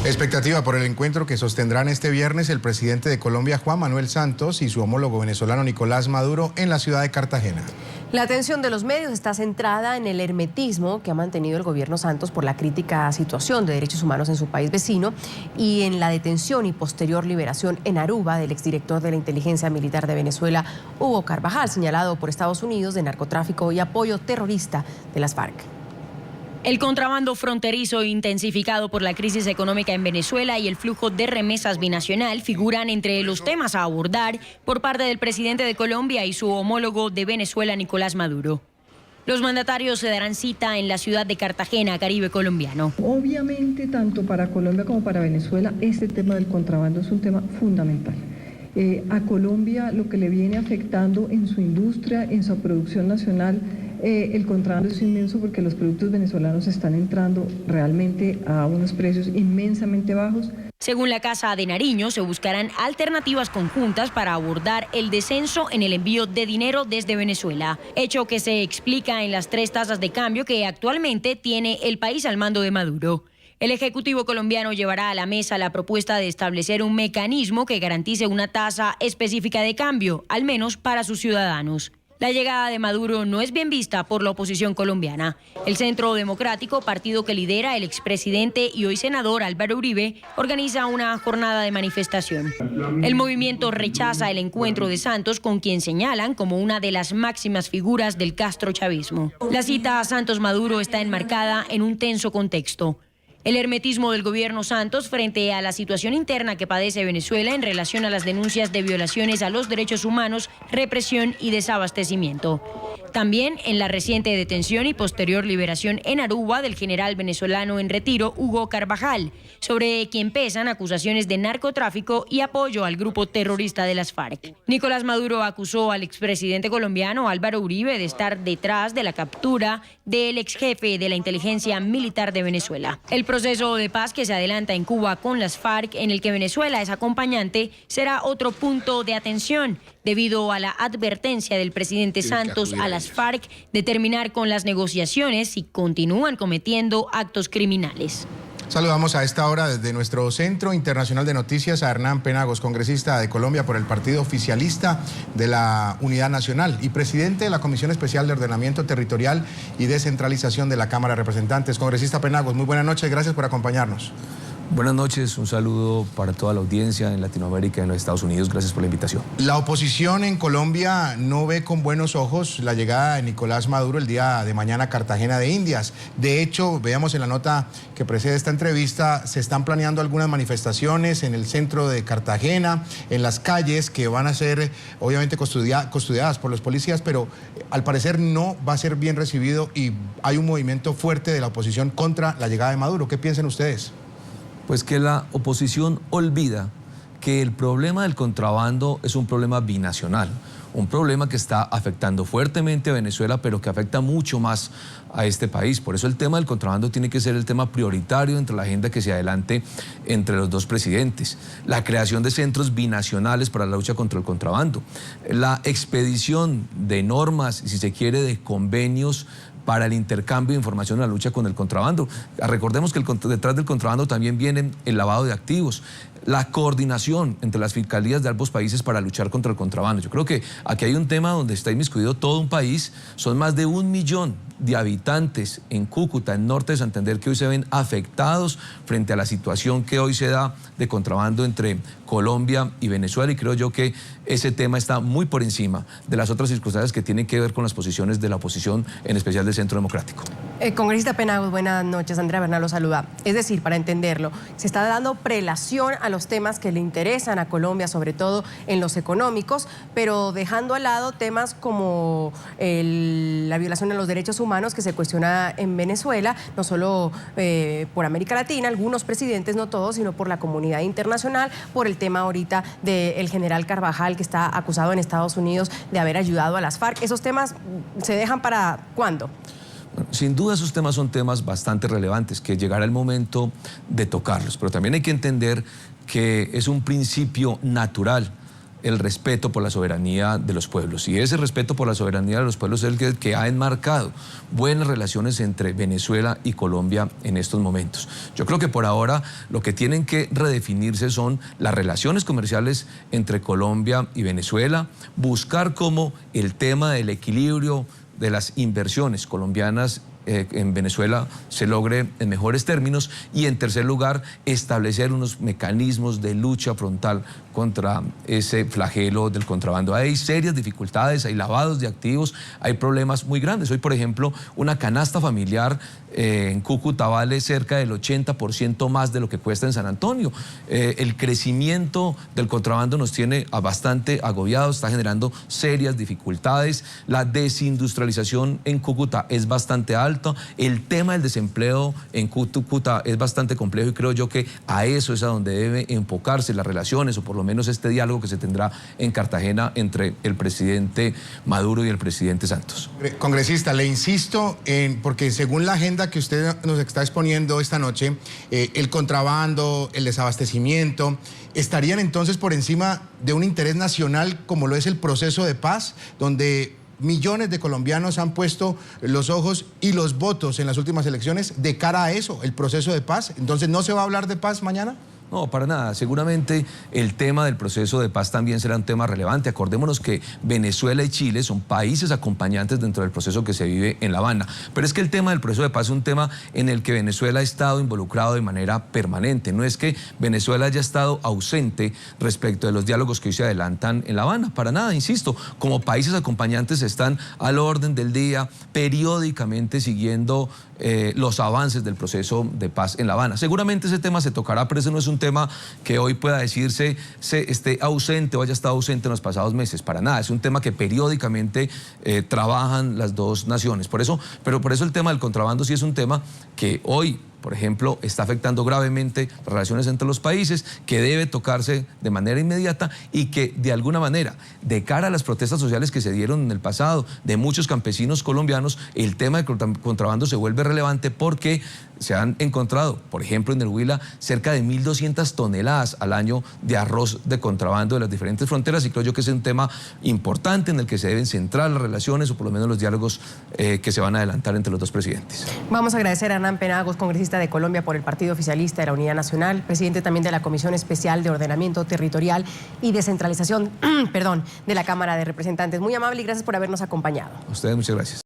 Expectativa por el encuentro que sostendrán este viernes el presidente de Colombia, Juan Manuel Santos, y su homólogo venezolano, Nicolás Maduro, en la ciudad de Cartagena. La atención de los medios está centrada en el hermetismo que ha mantenido el gobierno Santos por la crítica situación de derechos humanos en su país vecino y en la detención y posterior liberación en Aruba del exdirector de la inteligencia militar de Venezuela, Hugo Carvajal, señalado por Estados Unidos de narcotráfico y apoyo terrorista de las FARC. El contrabando fronterizo intensificado por la crisis económica en Venezuela y el flujo de remesas binacional figuran entre los temas a abordar por parte del presidente de Colombia y su homólogo de Venezuela, Nicolás Maduro. Los mandatarios se darán cita en la ciudad de Cartagena, Caribe colombiano. Obviamente, tanto para Colombia como para Venezuela, este tema del contrabando es un tema fundamental. A Colombia lo que le viene afectando en su industria, en su producción nacional, el contrabando es inmenso porque los productos venezolanos están entrando realmente a unos precios inmensamente bajos. Según la Casa de Nariño, se buscarán alternativas conjuntas para abordar el descenso en el envío de dinero desde Venezuela, hecho que se explica en las 3 tasas de cambio que actualmente tiene el país al mando de Maduro. El Ejecutivo colombiano llevará a la mesa la propuesta de establecer un mecanismo que garantice una tasa específica de cambio, al menos para sus ciudadanos. La llegada de Maduro no es bien vista por la oposición colombiana. El Centro Democrático, partido que lidera el expresidente y hoy senador Álvaro Uribe, organiza una jornada de manifestación. El movimiento rechaza el encuentro de Santos, con quien señalan como una de las máximas figuras del castrochavismo. La cita a Santos-Maduro está enmarcada en un tenso contexto. El hermetismo del gobierno Santos frente a la situación interna que padece Venezuela en relación a las denuncias de violaciones a los derechos humanos, represión y desabastecimiento. También en la reciente detención y posterior liberación en Aruba del general venezolano en retiro, Hugo Carvajal, sobre quien pesan acusaciones de narcotráfico y apoyo al grupo terrorista de las FARC. Nicolás Maduro acusó al expresidente colombiano Álvaro Uribe de estar detrás de la captura del exjefe de la inteligencia militar de Venezuela. El proceso de paz que se adelanta en Cuba con las FARC, en el que Venezuela es acompañante, será otro punto de atención debido a la advertencia del presidente Santos a las FARC de terminar con las negociaciones si continúan cometiendo actos criminales. Saludamos a esta hora desde nuestro Centro Internacional de Noticias a Hernán Penagos, congresista de Colombia por el partido oficialista de la Unidad Nacional y presidente de la Comisión Especial de Ordenamiento Territorial y Descentralización de la Cámara de Representantes. Congresista Penagos, muy buenas noches, gracias por acompañarnos. Buenas noches, un saludo para toda la audiencia en Latinoamérica y en los Estados Unidos. Gracias por la invitación. La oposición en Colombia no ve con buenos ojos la llegada de Nicolás Maduro el día de mañana a Cartagena de Indias. De hecho, veamos en la nota que precede esta entrevista, se están planeando algunas manifestaciones en el centro de Cartagena, en las calles, que van a ser obviamente custodiadas por los policías, pero al parecer no va a ser bien recibido y hay un movimiento fuerte de la oposición contra la llegada de Maduro. ¿Qué piensan ustedes? Pues que la oposición olvida que el problema del contrabando es un problema binacional, un problema que está afectando fuertemente a Venezuela, pero que afecta mucho más a este país. Por eso el tema del contrabando tiene que ser el tema prioritario entre la agenda que se adelante entre los dos presidentes. La creación de centros binacionales para la lucha contra el contrabando, la expedición de normas, y si se quiere, de convenios para el intercambio de información en la lucha con el contrabando. Recordemos que detrás del contrabando también viene el lavado de activos, la coordinación entre las fiscalías de ambos países para luchar contra el contrabando. Yo creo que aquí hay un tema donde está inmiscuido todo un país. Son más de 1 millón de habitantes en Cúcuta, en norte de Santander, que hoy se ven afectados frente a la situación que hoy se da de contrabando entre Colombia y Venezuela, y creo yo que ese tema está muy por encima de las otras circunstancias que tienen que ver con las posiciones de la oposición, en especial del Centro Democrático. Congresista Penagos, buenas noches. Andrea Bernal lo saluda. Es decir, para entenderlo, se está dando prelación a los temas que le interesan a Colombia, sobre todo en los económicos, pero dejando al lado temas como la violación de los derechos humanos que se cuestiona en Venezuela, no solo por América Latina, algunos presidentes, no todos, sino por la comunidad internacional, por el tema ahorita del general Carvajal, que está acusado en Estados Unidos de haber ayudado a las FARC. ¿Esos temas se dejan para cuándo? Sin duda esos temas son temas bastante relevantes, que llegará el momento de tocarlos, pero también hay que entender que es un principio natural el respeto por la soberanía de los pueblos. Y ese respeto por la soberanía de los pueblos es el que ha enmarcado buenas relaciones entre Venezuela y Colombia en estos momentos. Yo creo que por ahora lo que tienen que redefinirse son las relaciones comerciales entre Colombia y Venezuela, buscar cómo el tema del equilibrio de las inversiones colombianas en Venezuela se logre en mejores términos, y en tercer lugar establecer unos mecanismos de lucha frontal contra ese flagelo del contrabando. Hay serias dificultades, hay lavados de activos, hay problemas muy grandes. Hoy, por ejemplo, una canasta familiar en Cúcuta vale cerca del 80% más de lo que cuesta en San Antonio. El crecimiento del contrabando nos tiene bastante agobiados, está generando serias dificultades. La desindustrialización en Cúcuta es bastante alta. El tema del desempleo en Cúcuta es bastante complejo, y creo yo que a eso es a donde debe enfocarse las relaciones, o por lo menos este diálogo que se tendrá en Cartagena entre el presidente Maduro y el presidente Santos. Congresista, le insisto porque según la agenda que usted nos está exponiendo esta noche, el contrabando, el desabastecimiento, estarían entonces por encima de un interés nacional como lo es el proceso de paz, donde millones de colombianos han puesto los ojos y los votos en las últimas elecciones de cara a eso, el proceso de paz. Entonces, ¿no se va a hablar de paz mañana? No, para nada. Seguramente el tema del proceso de paz también será un tema relevante. Acordémonos que Venezuela y Chile son países acompañantes dentro del proceso que se vive en La Habana. Pero es que el tema del proceso de paz es un tema en el que Venezuela ha estado involucrado de manera permanente. No es que Venezuela haya estado ausente respecto de los diálogos que hoy se adelantan en La Habana. Para nada, insisto, como países acompañantes están al orden del día, periódicamente siguiendo los avances del proceso de paz en La Habana. Seguramente ese tema se tocará, pero ese no es un tema que hoy pueda decirse se esté ausente o haya estado ausente en los pasados meses. Para nada, es un tema que periódicamente trabajan las dos naciones. Pero por eso el tema del contrabando sí es un tema que hoy, por ejemplo, está afectando gravemente las relaciones entre los países, que debe tocarse de manera inmediata, y que de alguna manera, de cara a las protestas sociales que se dieron en el pasado de muchos campesinos colombianos, el tema del contrabando se vuelve relevante, porque se han encontrado, por ejemplo, en el Huila, cerca de 1.200 toneladas al año de arroz de contrabando de las diferentes fronteras, y creo yo que es un tema importante en el que se deben centrar las relaciones, o por lo menos los diálogos que se van a adelantar entre los dos presidentes. Vamos a agradecer a Hernán Penagos, congresista de Colombia por el Partido Oficialista de la Unidad Nacional, presidente también de la Comisión Especial de Ordenamiento Territorial y Descentralización, de la Cámara de Representantes. Muy amable y gracias por habernos acompañado. A ustedes muchas gracias.